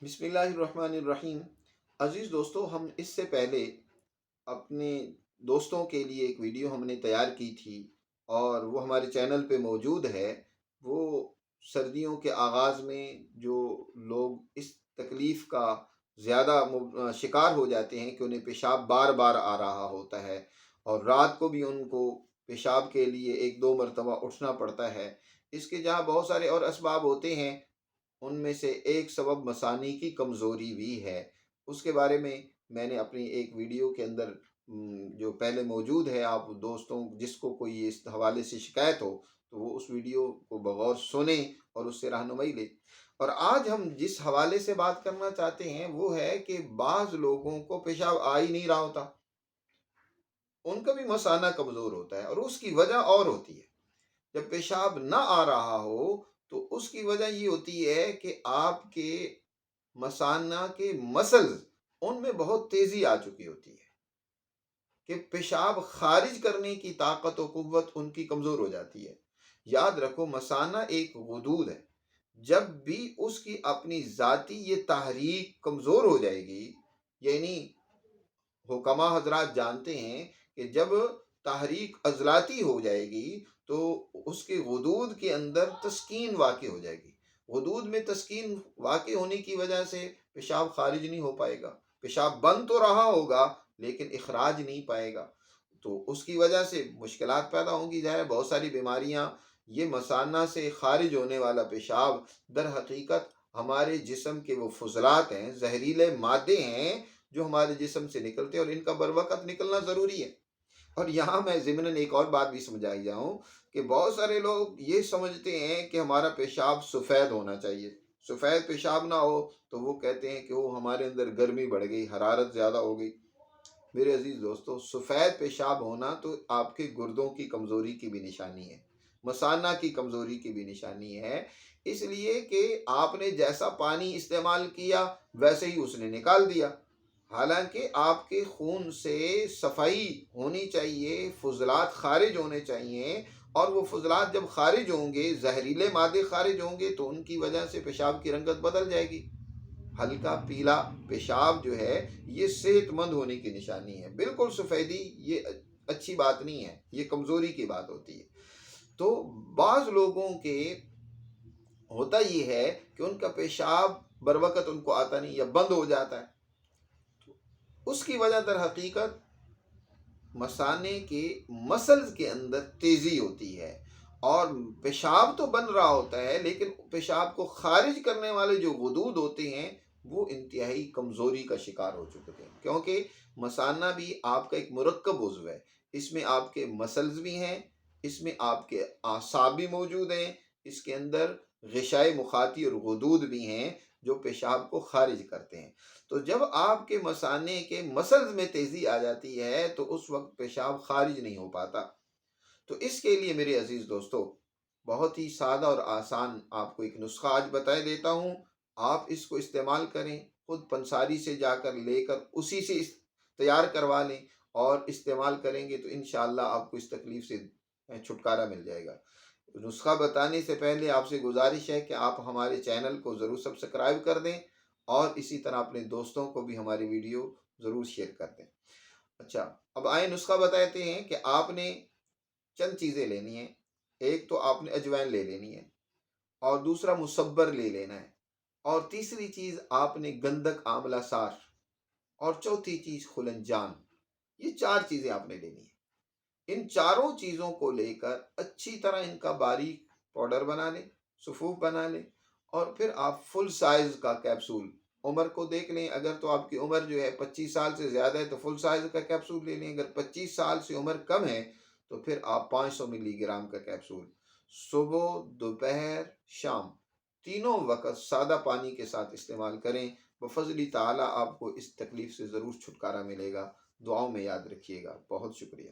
بسم اللہ الرحمن الرحیم۔ عزیز دوستو، ہم اس سے پہلے اپنے دوستوں کے لیے ایک ویڈیو ہم نے تیار کی تھی اور وہ ہمارے چینل پہ موجود ہے۔ وہ سردیوں کے آغاز میں جو لوگ اس تکلیف کا زیادہ شکار ہو جاتے ہیں کہ انہیں پیشاب بار بار آ رہا ہوتا ہے اور رات کو بھی ان کو پیشاب کے لیے ایک دو مرتبہ اٹھنا پڑتا ہے۔ اس کے جہاں بہت سارے اور اسباب ہوتے ہیں، ان میں سے ایک سبب مثانی کی کمزوری بھی ہے۔ اس کے بارے میں نے اپنی ایک ویڈیو کے اندر جو پہلے موجود ہے، آپ دوستوں جس کو کوئی اس حوالے سے شکایت ہو تو وہ اس ویڈیو کو بغور سنیں اور اس سے رہنمائی لیں۔ اور آج ہم جس حوالے سے بات کرنا چاہتے ہیں وہ ہے کہ بعض لوگوں کو پیشاب آ ہی نہیں رہا ہوتا، ان کا بھی مثانہ کمزور ہوتا ہے اور اس کی وجہ اور ہوتی ہے۔ جب پیشاب نہ آ رہا ہو تو اس کی وجہ یہ ہوتی ہے کہ آپ کے مثانہ کے مسلز ان میں بہت تیزی آ چکی ہوتی ہے کہ پیشاب خارج کرنے کی طاقت و قوت ان کی کمزور ہو جاتی ہے۔ یاد رکھو، مثانہ ایک غدود ہے، جب بھی اس کی اپنی ذاتی یہ تحریک کمزور ہو جائے گی، یعنی حکما حضرات جانتے ہیں کہ جب تحریک عضلاتی ہو جائے گی تو اس کے غدود کے اندر تسکین واقع ہو جائے گی۔ غدود میں تسکین واقع ہونے کی وجہ سے پیشاب خارج نہیں ہو پائے گا، پیشاب بند تو رہا ہوگا لیکن اخراج نہیں پائے گا، تو اس کی وجہ سے مشکلات پیدا ہوں گی۔ ظاہر ہے بہت ساری بیماریاں، یہ مثانہ سے خارج ہونے والا پیشاب در حقیقت ہمارے جسم کے وہ فضلات ہیں، زہریلے مادے ہیں جو ہمارے جسم سے نکلتے ہیں اور ان کا بر وقت نکلنا ضروری ہے۔ اور یہاں میں ضمناً ایک اور بات بھی سمجھائی جاؤں کہ بہت سارے لوگ یہ سمجھتے ہیں کہ ہمارا پیشاب سفید ہونا چاہیے، سفید پیشاب نہ ہو تو وہ کہتے ہیں کہ وہ ہمارے اندر گرمی بڑھ گئی، حرارت زیادہ ہو گئی۔ میرے عزیز دوستو، سفید پیشاب ہونا تو آپ کے گردوں کی کمزوری کی بھی نشانی ہے، مثانہ کی کمزوری کی بھی نشانی ہے، اس لیے کہ آپ نے جیسا پانی استعمال کیا ویسے ہی اس نے نکال دیا۔ حالانکہ آپ کے خون سے صفائی ہونی چاہیے، فضلات خارج ہونے چاہیے، اور وہ فضلات جب خارج ہوں گے، زہریلے مادے خارج ہوں گے تو ان کی وجہ سے پیشاب کی رنگت بدل جائے گی۔ ہلکا پیلا پیشاب جو ہے یہ صحت مند ہونے کی نشانی ہے، بالکل سفیدی یہ اچھی بات نہیں ہے، یہ کمزوری کی بات ہوتی ہے۔ تو بعض لوگوں کے ہوتا یہ ہے کہ ان کا پیشاب بر وقت ان کو آتا نہیں یا بند ہو جاتا ہے، اس کی وجہ در حقیقت مثانے کے مسلز کے اندر تیزی ہوتی ہے، اور پیشاب تو بن رہا ہوتا ہے لیکن پیشاب کو خارج کرنے والے جو غدود ہوتے ہیں وہ انتہائی کمزوری کا شکار ہو چکے ہیں، کیونکہ مثانہ بھی آپ کا ایک مرکب عضو ہے، اس میں آپ کے مسلز بھی ہیں، اس میں آپ کے اعصاب بھی موجود ہیں، اس کے اندر غشائے مخاطی اور غدود بھی ہیں جو پیشاب کو خارج کرتے ہیں۔ تو جب آپ کے مثانے کے مسلز میں تیزی آ جاتی ہے تو اس وقت پیشاب خارج نہیں ہو پاتا۔ تو اس کے لیے میرے عزیز دوستو، بہت ہی سادہ اور آسان آپ کو ایک نسخہ آج بتا دیتا ہوں، آپ اس کو استعمال کریں، خود پنساری سے جا کر لے کر اسی سے تیار کروا لیں اور استعمال کریں گے تو انشاءاللہ آپ کو اس تکلیف سے چھٹکارا مل جائے گا۔ نسخہ بتانے سے پہلے آپ سے گزارش ہے کہ آپ ہمارے چینل کو ضرور سبسکرائب کر دیں اور اسی طرح اپنے دوستوں کو بھی ہماری ویڈیو ضرور شیئر کر دیں۔ اچھا، اب آئیں نسخہ بتاتے ہیں کہ آپ نے چند چیزیں لینی ہیں۔ ایک تو آپ نے اجوائن لے لینی ہے، اور دوسرا مصبر لے لینا ہے، اور تیسری چیز آپ نے گندک آملہ سار، اور چوتھی چیز خلنجان۔ یہ چار چیزیں آپ نے لینی ہیں۔ ان چاروں چیزوں کو لے کر اچھی طرح ان کا باریک پاؤڈر بنا لیں، صفوف بنا لیں، اور پھر آپ فل سائز کا کیپسول، عمر کو دیکھ لیں، اگر تو آپ کی عمر جو ہے 25 سال سے زیادہ ہے تو فل سائز کا کیپسول لے لیں، اگر 25 سال سے عمر کم ہے تو پھر آپ 500 ملی گرام کا کیپسول صبح، دوپہر، شام تینوں وقت سادہ پانی کے ساتھ استعمال کریں۔ بفضل تعالیٰ آپ کو اس تکلیف سے ضرور چھٹکارا ملے گا۔ دعاؤں میں یاد رکھیے گا۔ بہت شکریہ۔